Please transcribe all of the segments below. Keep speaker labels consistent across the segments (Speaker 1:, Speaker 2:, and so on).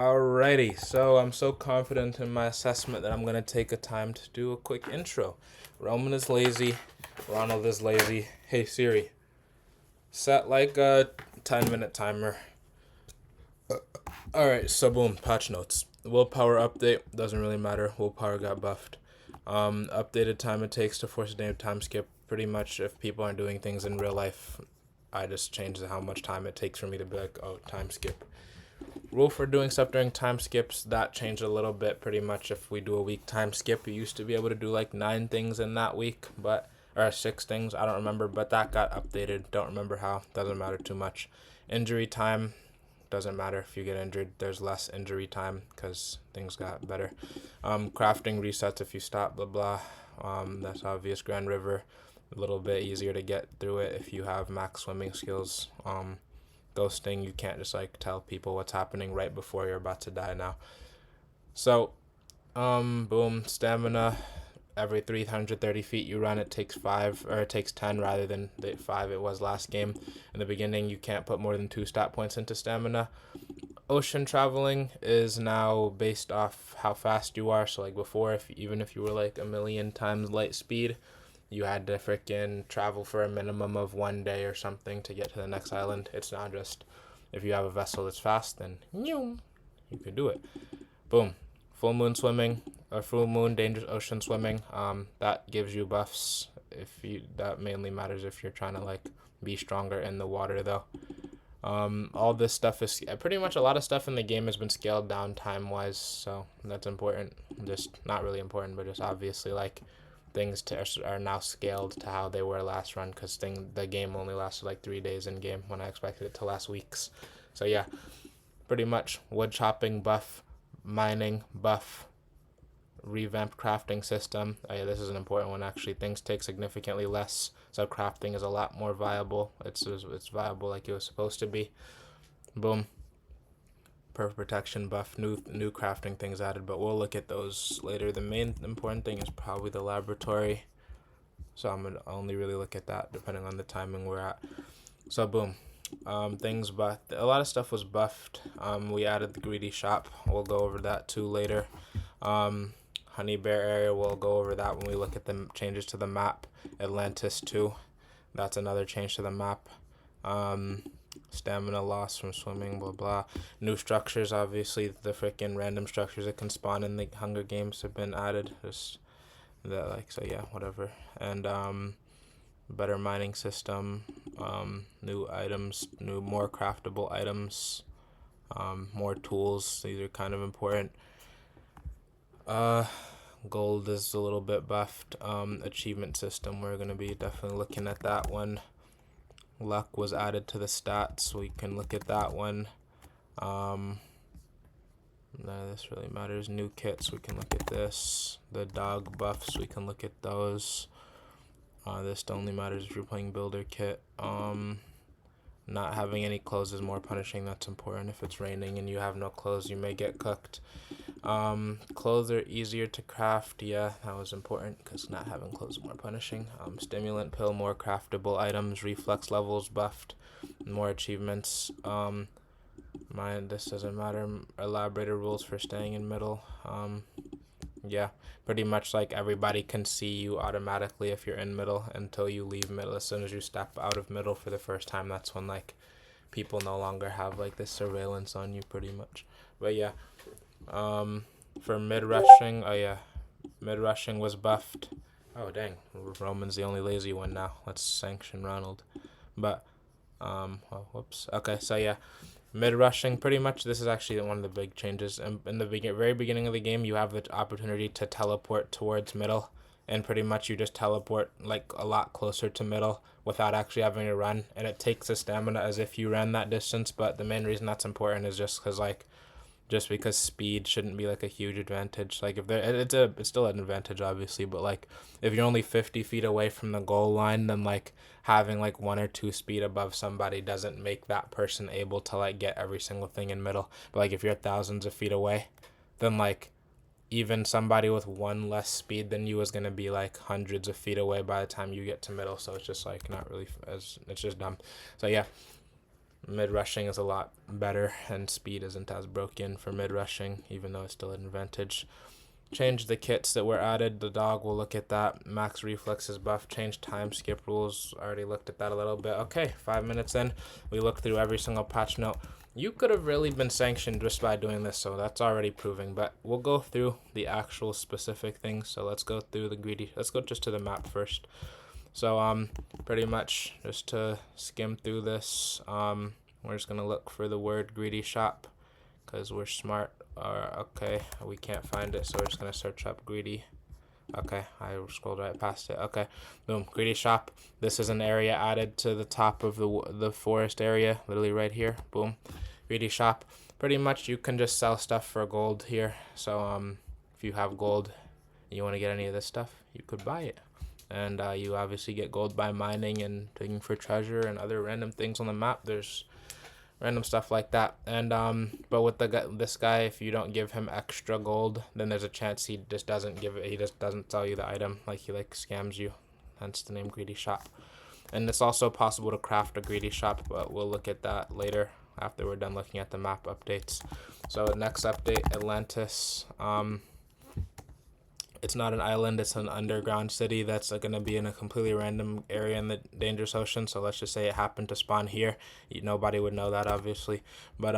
Speaker 1: Alrighty, so I'm so confident in my assessment that I'm gonna take a time to do a quick intro. Roman is lazy, Ronald is lazy. Hey Siri, set like a 10-minute timer. Alright, so boom, patch notes. Willpower update, doesn't really matter. Willpower got buffed. Updated time it takes to force a damn time skip. Pretty much if people aren't doing things in real life, I just change how much time it takes for me to be like, oh, time skip. Rule for doing stuff during time skips, that changed a little bit. Pretty much if we do a week time skip, you used to be able to do like 9 things in that week, but or 6 things, I don't remember, but that got updated. Don't remember how, doesn't matter too much. Injury time, doesn't matter if you get injured, there's less injury time because things got better. Crafting resets if you stop, blah blah. That's obvious. Grand River, a little bit easier to get through it if you have max swimming skills. Ghosting, you can't just like tell people what's happening right before you're about to die now. So, boom, stamina. Every 330 feet you run, it takes 5, or it takes 10 rather than the 5 it was last game. In the beginning, you can't put more than 2 stat points into stamina. Ocean traveling is now based off how fast you are. So, like before, even if you were like a million times light speed, you had to freaking travel for a minimum of 1 day or something to get to the next island. It's not just if you have a vessel that's fast, then you could do it. Boom. Full moon swimming, or full moon dangerous ocean swimming. That gives you buffs. That mainly matters if you're trying to like be stronger in the water though. All this stuff is pretty much a lot of stuff in the game has been scaled down time wise, so that's important. Just not really important, but just obviously like things are now scaled to how they were last run because the game only lasted like 3 days in game when I expected it to last weeks. So yeah, pretty much wood chopping buff, mining buff, revamped crafting system. Oh yeah, this is an important one actually. Things take significantly less, so crafting is a lot more viable. It's viable like it was supposed to be. Boom. Perfect protection buff, new crafting things added, but we'll look at those later. The main important thing is probably the laboratory, so I'm gonna only really look at that depending on the timing we're at. So boom, things buffed. A lot of stuff was buffed. We added the greedy shop. We'll go over that too later. Honey Bear area. We'll go over that when we look at the changes to the map. Atlantis too. That's another change to the map. Stamina loss from swimming, blah blah. New structures, obviously the freaking random structures that can spawn in the Hunger Games have been added. Just that, like, so yeah, whatever. And better mining system, new items, more craftable items, more tools. These are kind of important. Gold is a little bit buffed. Achievement system, we're gonna be definitely looking at that one. Luck was added to the stats, we can look at that one. None of this really matters. New kits, we can look at this. The dog buffs, we can look at those. This only matters if you're playing builder kit. Not having any clothes is more punishing. That's important. If it's raining and you have no clothes, you may get cooked. Clothes are easier to craft. Yeah, that was important because not having clothes is more punishing. Stimulant pill, more craftable items. Reflex levels buffed. More achievements. This doesn't matter. Elaborated rules for staying in middle. Yeah, pretty much like everybody can see you automatically if you're in middle until you leave middle. As soon as you step out of middle for the first time, that's when like people no longer have like this surveillance on you pretty much. But yeah, for mid rushing, oh yeah, mid rushing was buffed. Oh dang, Roman's the only lazy one now. Let's sanction Ronald. But oh, whoops. Okay, so yeah, mid rushing, pretty much this is actually one of the big changes. In the very beginning of the game, you have the opportunity to teleport towards middle, and pretty much you just teleport like a lot closer to middle without actually having to run, and it takes the stamina as if you ran that distance. But the main reason that's important is just because speed shouldn't be like a huge advantage. Like if there, it's still an advantage obviously, but like if you're only 50 feet away from the goal line, then like having like 1 or 2 speed above somebody doesn't make that person able to like get every single thing in middle. But like if you're thousands of feet away, then like even somebody with 1 less speed than you is gonna be like hundreds of feet away by the time you get to middle. So it's just like not really it's just dumb. So yeah, Mid rushing is a lot better, and speed isn't as broken for mid rushing, even though it's still an advantage. Change the kits that were added. The dog, will look at that. Max reflexes buff. Change time skip rules. Already looked at that a little bit. Okay, 5 minutes in. We looked through every single patch note. You could have really been sanctioned just by doing this, so that's already proving. But we'll go through the actual specific things. So let's go through the greedy. Let's go just to the map first. So pretty much just to skim through this, we're just gonna look for the word greedy shop, because we're smart. Okay, we can't find it, so we're just gonna search up greedy. Okay, I scrolled right past it. Okay, boom, greedy shop. This is an area added to the top of the forest area, literally right here. Boom, greedy shop. Pretty much you can just sell stuff for gold here. So if you have gold, you want to get any of this stuff, you could buy it. And you obviously get gold by mining and digging for treasure and other random things on the map. There's random stuff like that. And but with this guy, if you don't give him extra gold, then there's a chance he just doesn't give it. He just doesn't sell you the item. Like, he scams you. Hence the name greedy shop. And it's also possible to craft a greedy shop, but we'll look at that later after we're done looking at the map updates. So next update, Atlantis. It's not an island, it's an underground city that's going to be in a completely random area in the dangerous ocean. So let's just say it happened to spawn here. Nobody would know that, obviously. But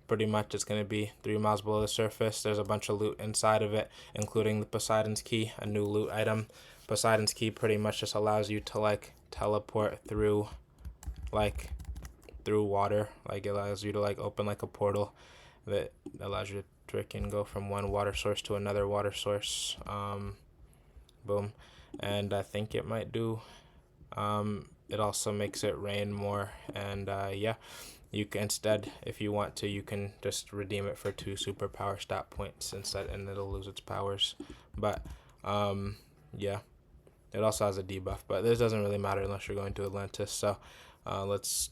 Speaker 1: pretty much it's going to be 3 miles below the surface. There's a bunch of loot inside of it, including the Poseidon's Key, a new loot item. Poseidon's Key pretty much just allows you to teleport through water. It allows you to open a portal that allows you to freaking go from one water source to another water source. Boom. And I think it might do, it also makes it rain more. And yeah, you can, instead, if you want to, you can just redeem it for 2 superpower stat points instead, and it'll lose its powers. But yeah, it also has a debuff, but this doesn't really matter unless you're going to Atlantis. So let's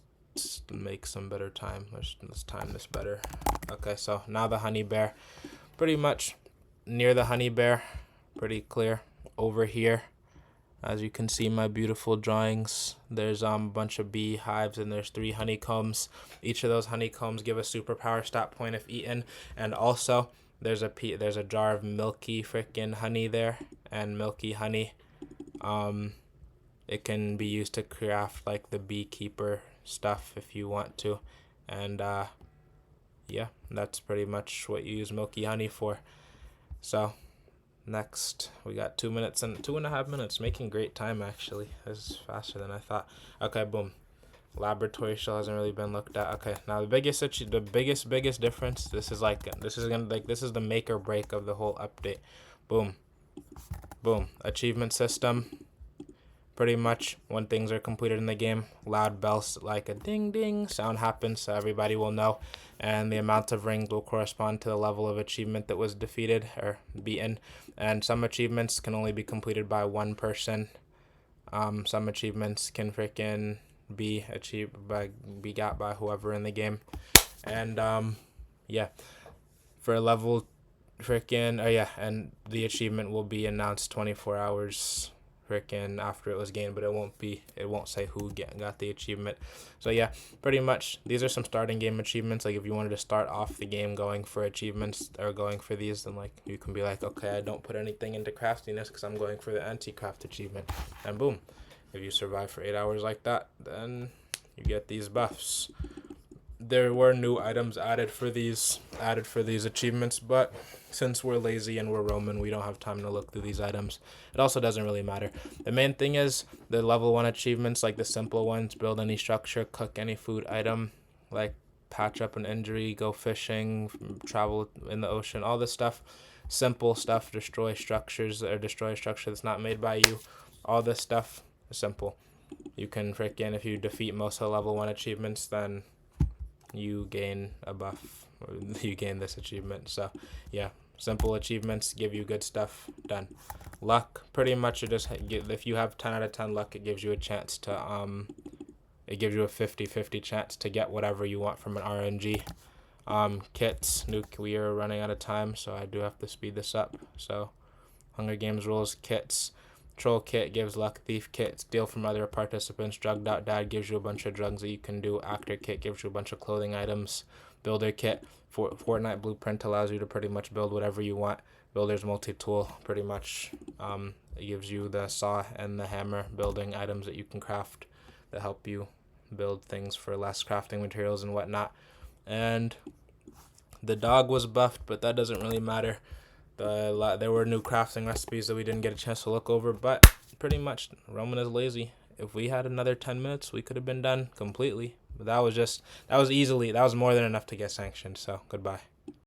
Speaker 1: make some better time. Let's time this better. Okay, so now the honey bear. Pretty much near the honey bear, pretty clear. Over here, as you can see my beautiful drawings, there's a bunch of beehives, and there's 3 honeycombs. Each of those honeycombs give a superpower stat point if eaten. And also there's a jar of milky freaking honey there, and milky honey, it can be used to craft the beekeeper stuff if you want to. And yeah, that's pretty much what you use milky honey for. So next, we got 2 minutes and 2.5 minutes, making great time. Actually, this is faster than I thought. Okay, boom. Laboratory shell hasn't really been looked at. Okay, now the biggest difference, this is the make or break of the whole update. Boom, boom. Achievement system. Pretty much when things are completed in the game, loud bells like a ding ding sound happens, so everybody will know, and the amount of rings will correspond to the level of achievement that was defeated or beaten. And some achievements can only be completed by 1 person. Some achievements can freaking be got by whoever in the game. And yeah, for level and the achievement will be announced 24 hours freaking after it was gained, but it won't say who got the achievement. So yeah, pretty much these are some starting game achievements. If you wanted to start off the game going for achievements or going for these, then you can be okay, I don't put anything into craftiness because I'm going for the anti-craft achievement, and boom, if you survive for 8 hours like that, then you get these buffs. There were new items added for these achievements, but since we're lazy and we're Roman, we don't have time to look through these items. It also doesn't really matter. The main thing is the level 1 achievements, the simple ones: build any structure, cook any food item, patch up an injury, go fishing, travel in the ocean, all this stuff. Simple stuff, destroy structures or destroy a structure that's not made by you. All this stuff is simple. You can if you defeat most of the level 1 achievements, then you gain a buff, or you gain this achievement. So yeah, simple achievements give you good stuff. Done. Luck, pretty much if you have 10 out of 10 luck, it gives you a chance to it gives you a 50-50 chance to get whatever you want from an RNG. Kits, we are running out of time, so I do have to speed this up. So Hunger Games rules, kits. Troll kit gives luck. Thief kit, steal from other participants. Drugged out dad gives you a bunch of drugs that you can do. Actor kit gives you a bunch of clothing items. Builder kit, Fortnite blueprint allows you to pretty much build whatever you want. Builder's multi-tool, pretty much it gives you the saw and the hammer building items that you can craft that help you build things for less crafting materials and whatnot. And the dog was buffed, but that doesn't really matter. There were new crafting recipes that we didn't get a chance to look over, but pretty much Roman is lazy. If we had another 10 minutes, we could have been done completely. But that was more than enough to get sanctioned, so goodbye.